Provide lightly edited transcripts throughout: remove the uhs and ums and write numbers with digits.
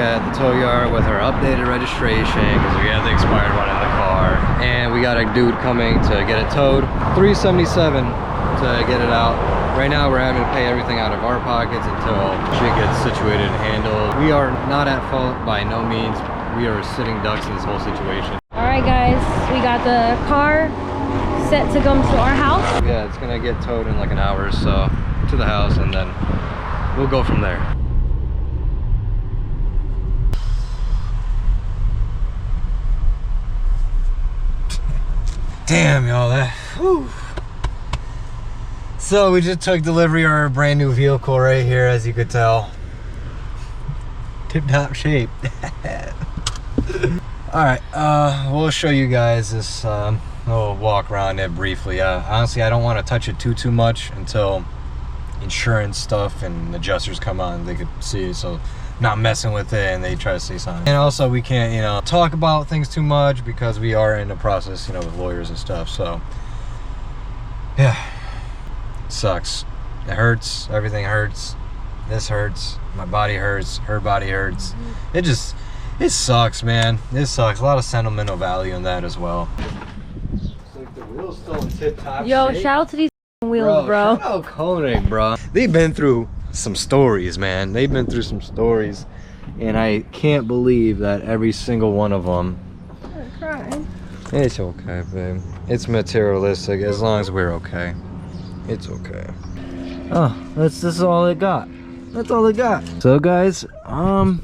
at the tow yard with our updated registration because we have the expired one in the car. And we got a dude coming to get it towed. $377 to get it out. Right now we're having to pay everything out of our pockets until shit gets situated and handled. We are not at fault by no means. We are sitting ducks in this whole situation. All right, guys, we got the car set to come to our house. Yeah, it's gonna get towed in like an hour or so to the house, and then we'll go from there. Damn, y'all, that. Whew. So we just took delivery of our brand new vehicle right here, as you could tell. Tip-top shape. All right, we'll show you guys this little walk around it briefly. Honestly, I don't want to touch it too much until insurance stuff and adjusters come on. They could see it, so not messing with it and they try to say something. And also, we can't, you know, talk about things too much because we are in the process, you know, with lawyers and stuff. So yeah, it sucks. It hurts. Everything hurts. This hurts. My body hurts. Her body hurts. It sucks, man. It sucks. A lot of sentimental value in that as well. Like the wheel's still in tip-top Yo, shape. shout out to these wheels, bro. Shout out Koenig, bro. They've been through some stories, man. They've been through some stories, and I can't believe that every single one of them. I'm crying. It's okay, babe. It's materialistic as long as we're okay. It's okay. Oh, this is all it got. That's all it got. So, guys, I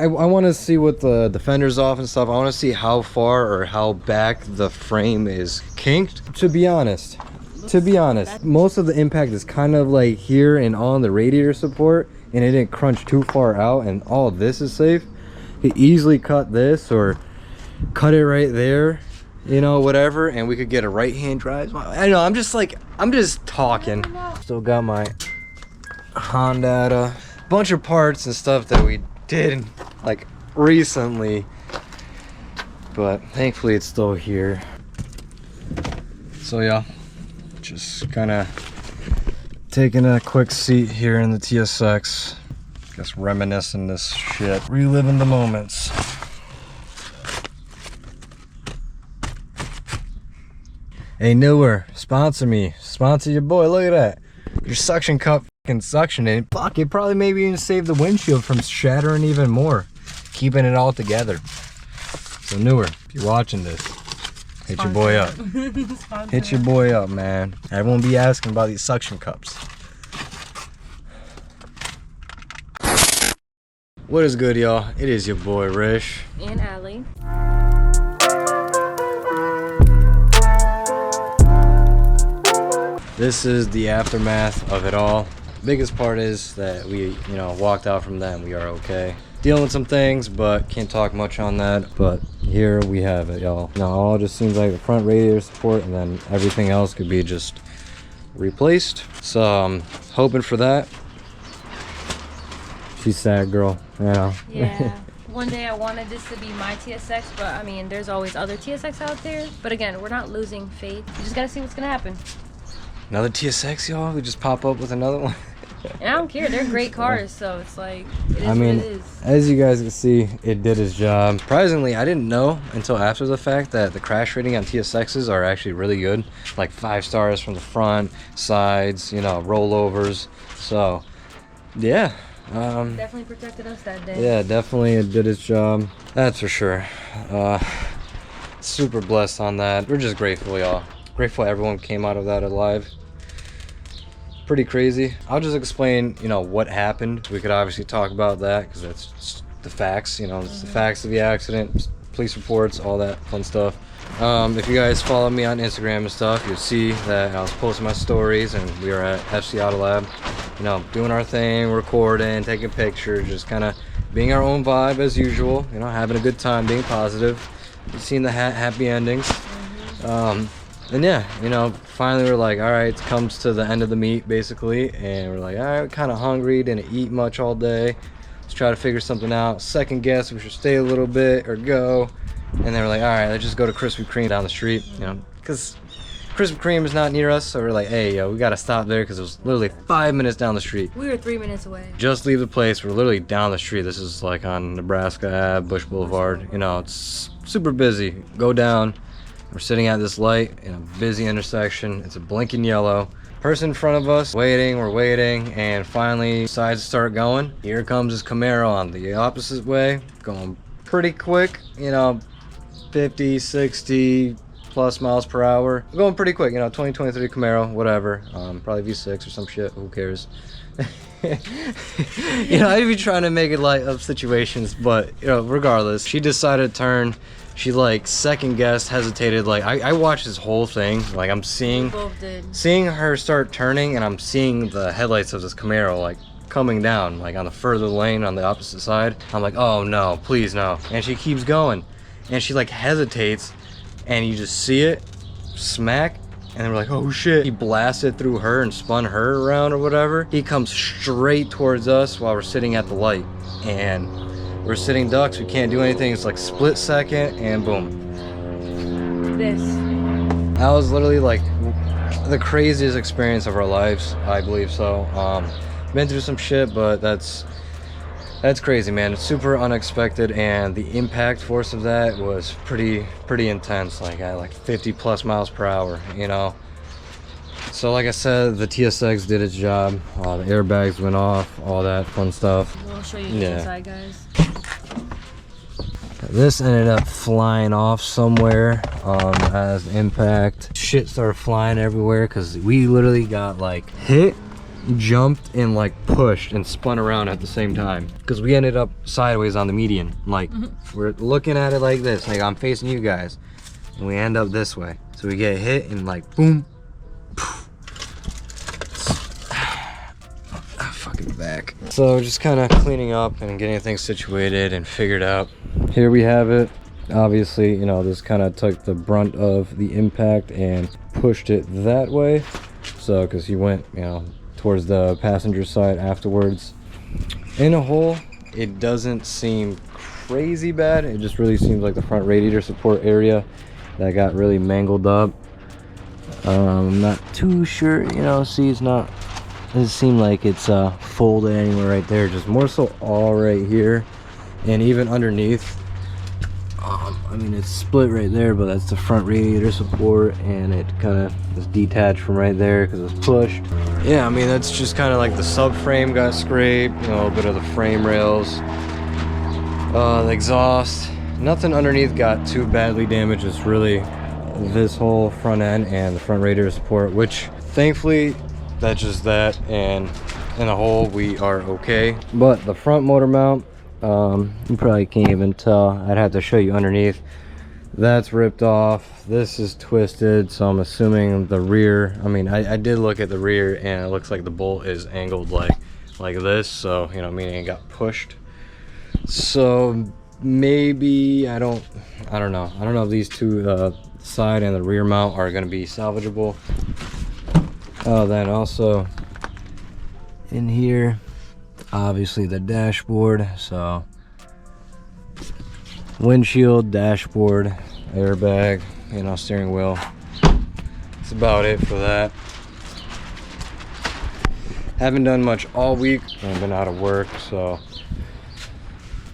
want to see what the fender's off and stuff. I want to see how far or how back the frame is kinked. To be honest, most of the impact is kind of like here and on the radiator support, and it didn't crunch too far out, and all of this is safe. You could easily cut this or cut it right there, you know, whatever, and we could get a right-hand drive. I know, I'm just talking. Still got my Honda, a bunch of parts and stuff that we did like recently, but thankfully it's still here. So yeah, just kind of taking a quick seat here in the TSX, just reminiscing this shit, reliving the moments. Hey, Newer, sponsor me, sponsor your boy. Look at that, your suction cup fucking suctioning. Fuck, it probably maybe even save the windshield from shattering even more, keeping it all together. So Newer, if you're watching this, hit your boy up. Hit your boy up, man. Everyone be asking about these suction cups. What is good, y'all? It is your boy Rish And Allie. This is the aftermath of it all. Biggest part is that we, you know, walked out from that and we are okay. Dealing with some things, but can't talk much on that. But here we have it, y'all. Now all just seems like the front radiator support, and then everything else could be just replaced. So I'm hoping for that. She's sad, girl. Yeah. Yeah. One day I wanted this to be my TSX, but I mean, there's always other TSX out there. But again, we're not losing faith. You just gotta see what's gonna happen. Another TSX, y'all? We just pop up with another one. And I don't care. They're great cars, so it's like, it is I mean, what it is. as you guys can see, it did its job. Surprisingly, I didn't know until after the fact that the crash rating on TSXs are actually really good. Like 5 stars from the front, sides, you know, rollovers. So, yeah. Definitely protected us that day. Yeah, definitely it did its job. That's for sure. Super blessed on that. We're just grateful, y'all. Grateful everyone came out of that alive. Pretty crazy. I'll just explain, you know, what happened. We could obviously talk about that because that's just the facts, you know, it's the facts of the accident, police reports, all that fun stuff. If you guys follow me on Instagram and stuff, you'll see that I was posting my stories and we were at FC Auto Lab, you know, doing our thing, recording, taking pictures, just kind of being our own vibe as usual, you know, having a good time, being positive. You've seen the happy endings. And yeah, you know, finally we're like, all right, it comes to the end of the meet basically, and we're like, all right, we're kind of hungry, didn't eat much all day, let's try to figure something out, second guess we should stay a little bit or go. And they were like, all right, let's just go to Krispy Kreme down the street, you know, because Krispy Kreme is not near us, so we're like, hey, yo, we gotta stop there because it was literally 5 minutes down the street. We were 3 minutes away. Just leave the place. We're literally down the street. This is like on Nebraska Ave, Bush Boulevard. You know, it's super busy. Go down. We're sitting at this light in a busy intersection. It's a blinking yellow. Person in front of us, we're waiting, and finally decides to start going. Here comes his Camaro on the opposite way, going pretty quick, you know, 50, 60 plus miles per hour. Going pretty quick, you know, 2023 Camaro, whatever. Probably V6 or some shit, who cares? You know, I'd be trying to make it light of situations, but, you know, regardless, she decided to turn. She like second guessed, hesitated. Like I watched this whole thing. Like I'm seeing her start turning, and I'm seeing the headlights of this Camaro like coming down, like on the further lane on the opposite side. I'm like, oh no, please no. And she keeps going, and she like hesitates, and you just see it smack, and then we're like, oh shit. He blasted through her and spun her around or whatever. He comes straight towards us while we're sitting at the light, and we're sitting ducks, we can't do anything. It's like split second and boom. This. That was literally like the craziest experience of our lives, I believe so. Been through some shit, but that's crazy, man. It's super unexpected, and the impact force of that was pretty intense, like at like 50 plus miles per hour, you know. So like I said, the TSX did its job. The airbags went off, all that fun stuff. We'll show you the inside, guys. This ended up flying off somewhere as impact. Shit started flying everywhere because we literally got like hit, jumped, and like pushed and spun around at the same time. Because we ended up sideways on the median. Like we're looking at it like this, like I'm facing you guys, and we end up this way. So we get hit and like boom. Fucking back. So just kind of cleaning up and getting things situated and figured out. Here we have it. Obviously, you know, this kind of took the brunt of the impact and pushed it that way. So, because he went, you know, towards the passenger side afterwards. In a whole, it doesn't seem crazy bad. It just really seems like the front radiator support area that got really mangled up. I'm not too sure, you know, see, it's not, doesn't seem like it's folded anywhere right there, just more so all right here and even underneath. I mean, it's split right there, but that's the front radiator support, and it kind of is detached from right there because it was pushed. Yeah, I mean, that's just kind of like the subframe got scraped, you know, a bit of the frame rails, the exhaust. Nothing underneath got too badly damaged. It's really this whole front end and the front radiator support, which thankfully that's just that, and in a whole we are okay. But the front motor mount, you probably can't even tell. I'd have to show you underneath. That's ripped off. This is twisted, so I'm assuming the rear, I mean, I did look at the rear, and it looks like the bolt is angled like this, so, you know, meaning it got pushed. So maybe, I don't know if these two side and the rear mount are going to be salvageable. Then also in here, obviously the dashboard, so windshield, dashboard, airbag, you know, steering wheel. That's about it for that. Haven't done much all week. I've been out of work, so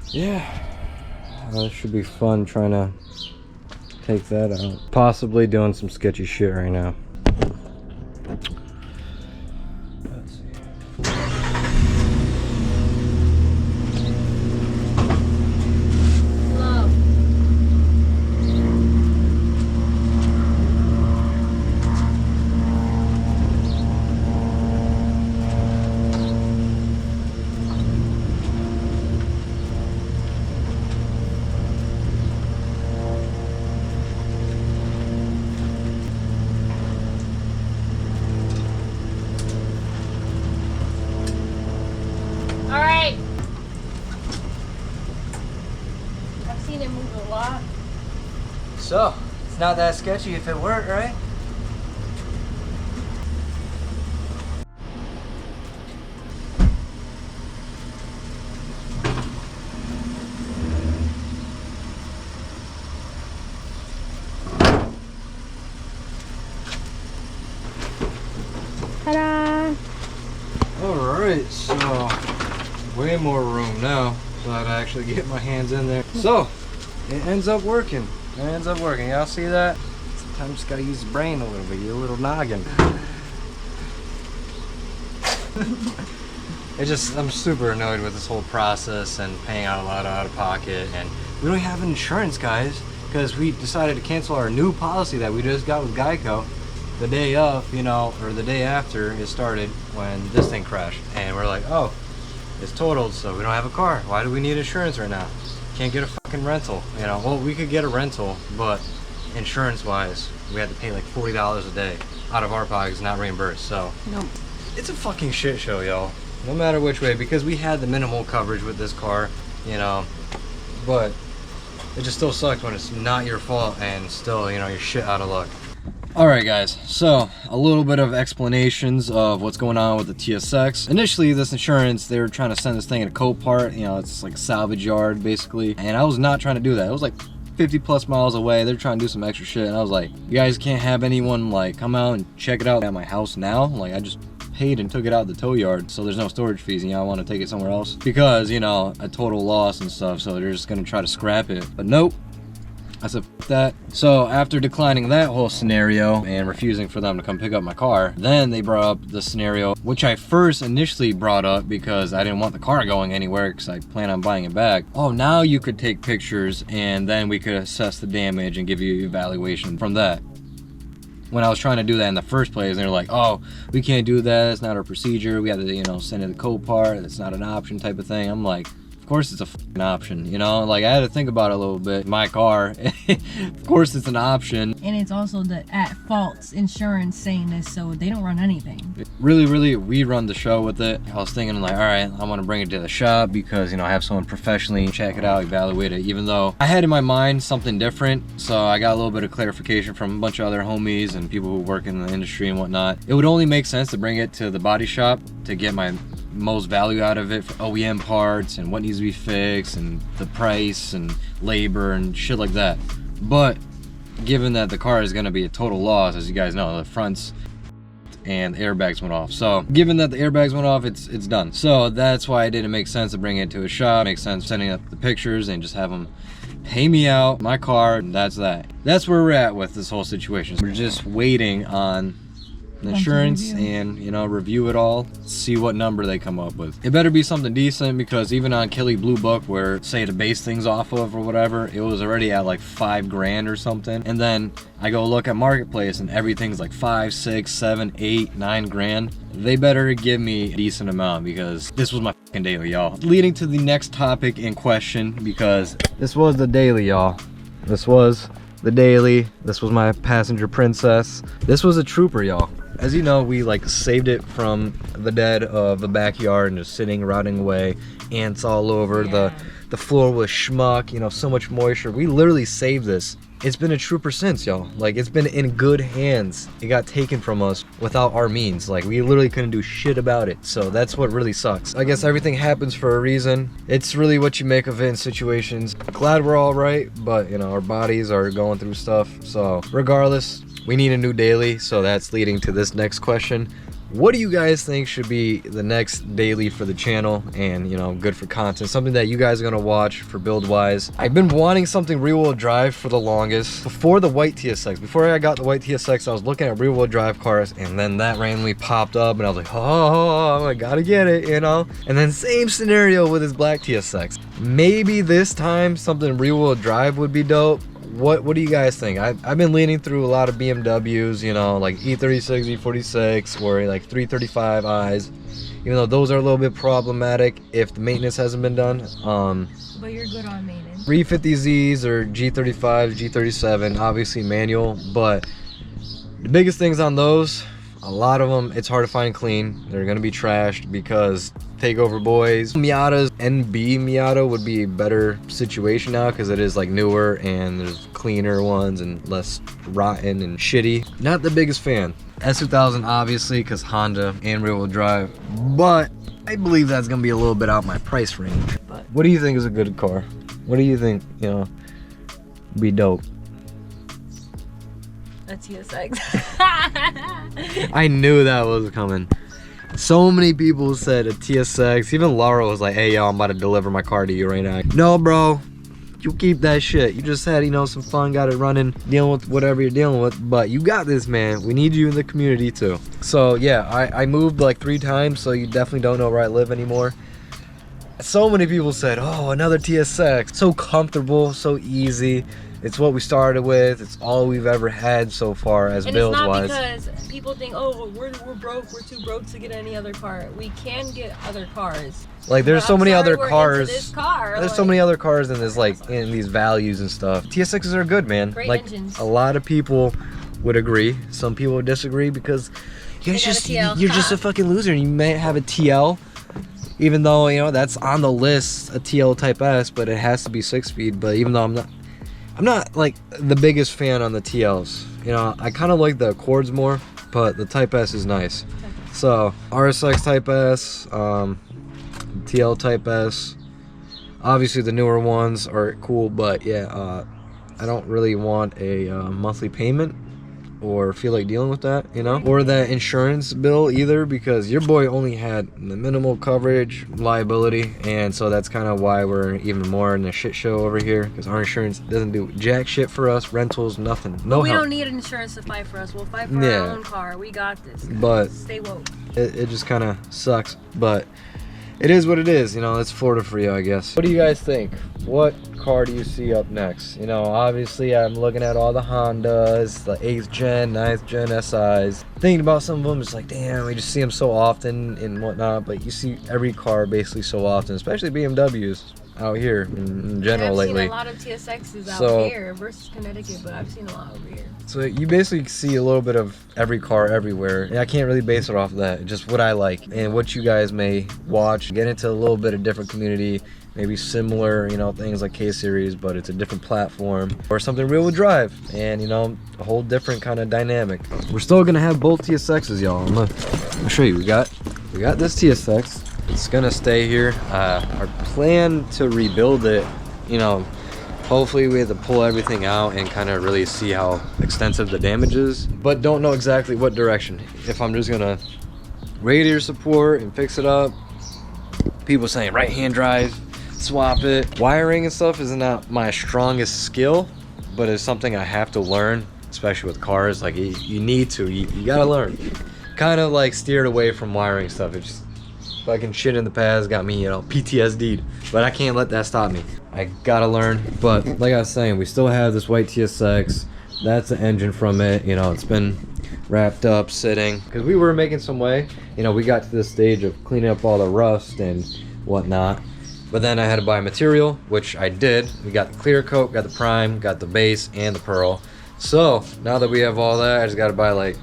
yeah, it should be fun trying to take that out. Possibly doing some sketchy shit right now. Let's see. So, it's not that sketchy if it worked, right? way more room now, so I'd actually get my hands in there. So it ends up working. It ends up working. Y'all see that? Sometimes you just gotta use the brain a little bit, your little noggin. I'm super annoyed with this whole process and paying out a lot out of pocket, and we don't have insurance, guys, because we decided to cancel our new policy that we just got with Geico the day of, you know, or the day after it started when this thing crashed, and we're like, oh, it's totaled, so we don't have a car. Why do we need insurance right now? Can't get a fucking rental, you know. Well, we could get a rental, but insurance-wise, we had to pay like $40 a day out of our pockets, not reimbursed. So Nope. it's a fucking shit show, y'all. No matter which way, because we had the minimal coverage with this car, you know, but it just still sucks when it's not your fault and still, you know, you're shit out of luck. Alright guys, so a little bit of explanations of what's going on with the TSX. Initially, this insurance, they were trying to send this thing in a Copart, you know, it's like a salvage yard basically, and I was not trying to do that. It was like 50 plus miles away. They're trying to do some extra shit, and I was like, you guys can't have anyone like come out and check it out at my house now? Like, I just paid and took it out the tow yard, so there's no storage fees, and you know, I want to take it somewhere else because, you know, a total loss and stuff, so they're just gonna try to scrap it. But nope, I said f that. So after declining that whole scenario and refusing for them to come pick up my car, then they brought up the scenario which I first initially brought up because I didn't want the car going anywhere because I plan on buying it back. Oh, now you could take pictures and then we could assess the damage and give you an evaluation from that. When I was trying to do that in the first place, they're like, oh, we can't do that, it's not our procedure, we have to, you know, send it to Copart, it's not an option type of thing. I'm like, of course it's a f***ing option, you know? Like, I had to think about it a little bit. My car, of course it's an option. And it's also the at-fault insurance saying this, so they don't run anything. Really, we run the show with it. I was thinking like, all right, I want to bring it to the shop because, you know, I have someone professionally check it out, evaluate it, even though I had in my mind something different. So I got a little bit of clarification from a bunch of other homies and people who work in the industry and whatnot. It would only make sense to bring it to the body shop to get my most value out of it for OEM parts and what needs to be fixed and the price and labor and shit like that. But given that the car is going to be a total loss, as you guys know, the fronts and the airbags went off. So given that the airbags went off, it's done. So that's why it didn't make sense to bring it to a shop. It makes sense sending up the pictures and just have them pay me out my car, and that's that. That's where we're at with this whole situation. We're just waiting on insurance and, you know, review it all, see what number they come up with. It better be something decent because even on Kelly Blue Book, where say to base things off of or whatever, it was already at like $5 grand or something, and then I go look at Marketplace and everything's like 5, 6, 7, 8, 9 grand. They better give me a decent amount because this was my fucking daily, y'all. Leading to the next topic in question, because this was the daily, y'all. This was the daily. This was my passenger princess. This was a trooper, y'all. As you know, we like saved it from the dead of the backyard and just sitting, rotting away, ants all over. Yeah. The floor was schmuck, you know, so much moisture. We literally saved this. It's been a trooper since, y'all. Like, it's been in good hands. It got taken from us without our means. Like, we literally couldn't do shit about it. So that's what really sucks. I guess everything happens for a reason. It's really what you make of it in situations. Glad we're all right, but, you know, our bodies are going through stuff. So regardless, we need a new daily. So that's leading to this next question. What do you guys think should be the next daily for the channel and, you know, good for content? Something that you guys are gonna watch for build wise. I've been wanting something rear wheel drive for the longest. Before the white TSX, before I got the white TSX, I was looking at rear wheel drive cars, and then that randomly popped up and I was like, oh, I gotta get it, you know? And then same scenario with this black TSX. Maybe this time something rear wheel drive would be dope. What do you guys think? I've been leaning through a lot of BMWs, you know, like E36, E46, or like 335i's, even though those are a little bit problematic if the maintenance hasn't been done. But you're good on maintenance. 350Zs or G35, G37, obviously manual, but the biggest things on those, a lot of them, it's hard to find clean. They're gonna be trashed because takeover boys. Miatas, NB Miata would be a better situation now because it is like newer and there's cleaner ones and less rotten and shitty. Not the biggest fan. S2000 obviously because Honda and rear wheel drive, but I believe that's gonna be a little bit out my price range. But what do you think is a good car? What do you think, you know, be dope? A TSX. I knew that was coming. So many people said a TSX. Even Laura was like, hey, yo, I'm about to deliver my car to you right now. No, bro. You keep that shit. You just had, you know, some fun, got it running, dealing with whatever you're dealing with. But you got this, man. We need you in the community, too. So, yeah, I moved like 3 times, so you definitely don't know where I live anymore. So many people said, oh, another TSX. So comfortable, so easy. It's what we started with. It's all we've ever had so far as builds wise. And it's not because people think, oh, we're broke, we're too broke to get any other car. We can get other cars. Like there's so many other cars. This car. There's so many other cars in this, like in these values and stuff. TSXs are good, man. Great like engines. A lot of people would agree. Some people would disagree because you guys you're just a fucking loser. And you may have a TL. Even though, you know, that's on the list, a TL Type S, but it has to be 6-speed. But even though I'm not like the biggest fan on the TLs. You know, I kind of like the Accords more, but the Type S is nice. So RSX Type S, TL Type S. Obviously the newer ones are cool, but yeah, I don't really want a monthly payment or feel like dealing with that, you know, or that insurance bill either, because your boy only had the minimal coverage liability, and so that's kind of why we're even more in a shit show over here, because our insurance doesn't do jack shit for us. Rentals, nothing, no we help. don't need insurance to fight for us. We'll fight for our own car. We got this, guys. But stay woke. It just kind of sucks, but it is what it is, you know. It's Florida for you, I guess. What do you guys think? What car do you see up next? You know, obviously I'm looking at all the Hondas, the 8th gen, 9th gen SIs. Thinking about some of them, it's like, damn, we just see them so often and whatnot, but you see every car basically so often, especially BMWs out here in general lately. I've seen a lot of TSXs out here versus Connecticut, but I've seen a lot over here. So you basically see a little bit of every car everywhere. And I can't really base it off of that, just what I like and what you guys may watch. Get into a little bit of different community, maybe similar, you know, things like K-Series, but it's a different platform, or something real with drive, and you know, a whole different kind of dynamic. We're still gonna have both TSXs, y'all. I'm gonna show you. We got this TSX. It's gonna stay here. Our plan to rebuild it, you know, hopefully we have to pull everything out and kind of really see how extensive the damage is, but don't know exactly what direction. If I'm just gonna radiator support and fix it up. People saying right hand drive, swap it. Wiring and stuff is not my strongest skill, but it's something I have to learn, especially with cars. Like you need to, you gotta learn. Kind of like steered away from wiring stuff. It's just fucking shit in the past got me, you know, PTSD'd, but I can't let that stop me. I gotta learn. But like I was saying, we still have this white TSX. That's the engine from it. You know, it's been wrapped up, sitting, because we were making some way. You know, we got to this stage of cleaning up all the rust and whatnot, but then I had to buy material, which I did. We got the clear coat, got the prime, got the base, and the pearl. So now that we have all that, I just got to buy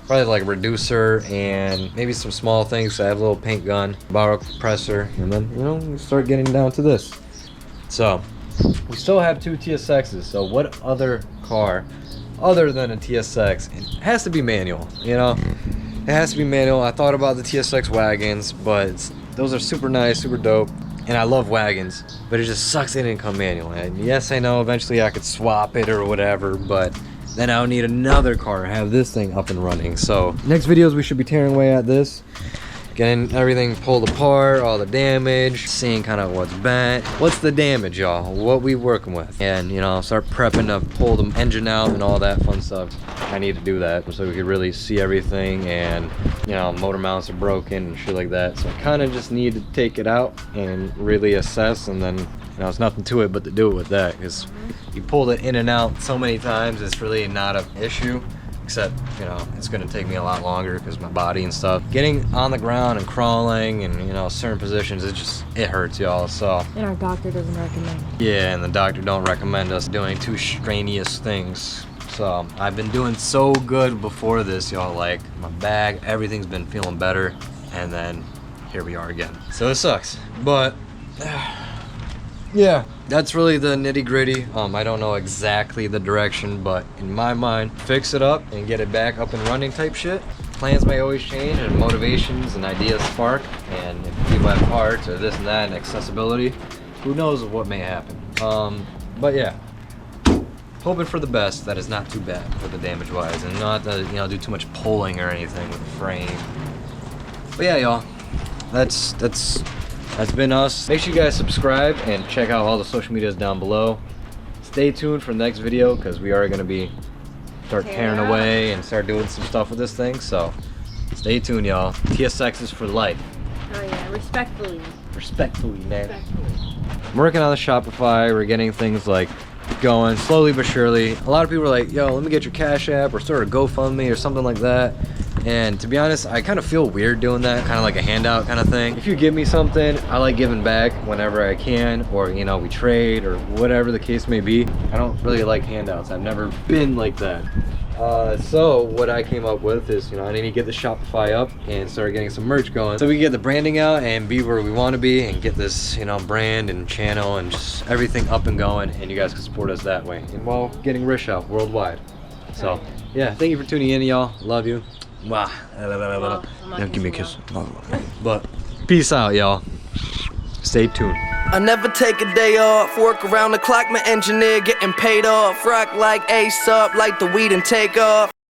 probably like a reducer and maybe some small things. So I have a little paint gun, borrow a compressor, and then, you know, we start getting down to this. So we still have 2 TSXs. So what other car other than a TSX? It has to be manual, you know. It has to be manual. I thought about the TSX wagons, but those are super nice, super dope, and I love wagons, but it just sucks they didn't come manual. And yes, I know eventually I could swap it or whatever, but then I would need another car to have this thing up and running. So next videos we should be tearing away at this, getting everything pulled apart, all the damage, seeing kind of what's bent, what's the damage, y'all, what we working with, and you know, start prepping to pull the engine out and all that fun stuff. I need to do that so we could really see everything, and you know, motor mounts are broken and shit like that. So I kind of just need to take it out and really assess, and then, you know, it's nothing to it but to do it with that, because you pulled it in and out so many times, it's really not an issue. Except, you know, it's gonna take me a lot longer because my body and stuff. Getting on the ground and crawling and, you know, certain positions, it hurts, y'all. So. And our doctor doesn't recommend. Yeah, and the doctor don't recommend us doing too strenuous things. So I've been doing so good before this, y'all. Like my bag, everything's been feeling better, and then here we are again. So it sucks, but. Yeah, that's really the nitty gritty. I don't know exactly the direction, but in my mind, fix it up and get it back up and running type shit. Plans may always change and motivations and ideas spark, and if people have parts or this and that and accessibility, who knows what may happen. But yeah, hoping for the best that it's not too bad for the damage wise, and not to, you know, do too much pulling or anything with the frame. But yeah, y'all, that's been us. Make sure you guys subscribe and check out all the social medias down below. Stay tuned for the next video because we are going to start tearing away and start doing some stuff with this thing. So stay tuned, y'all. TSX is for life. Oh yeah, respectfully. Respectfully, man. I'm working on the Shopify. We're getting things like going slowly but surely. A lot of people are like, yo, let me get your Cash App or start a GoFundMe or something like that. And to be honest, I kind of feel weird doing that, kind of like a handout kind of thing. If you give me something, I like giving back whenever I can, or you know, we trade or whatever the case may be. I don't really like handouts. I've never been like that. So what I came up with is, you know, I need to get the Shopify up and start getting some merch going so we can get the branding out and be where we want to be and get this, you know, brand and channel and just everything up and going, and you guys can support us that way and while getting Rish out worldwide. So yeah, thank you for tuning in, y'all. Love you. Wow. Now give me a kiss. But peace out, y'all. Stay tuned. I never take a day off, work around the clock, my engineer getting paid off. Rock like Ace up, like the weed and take off.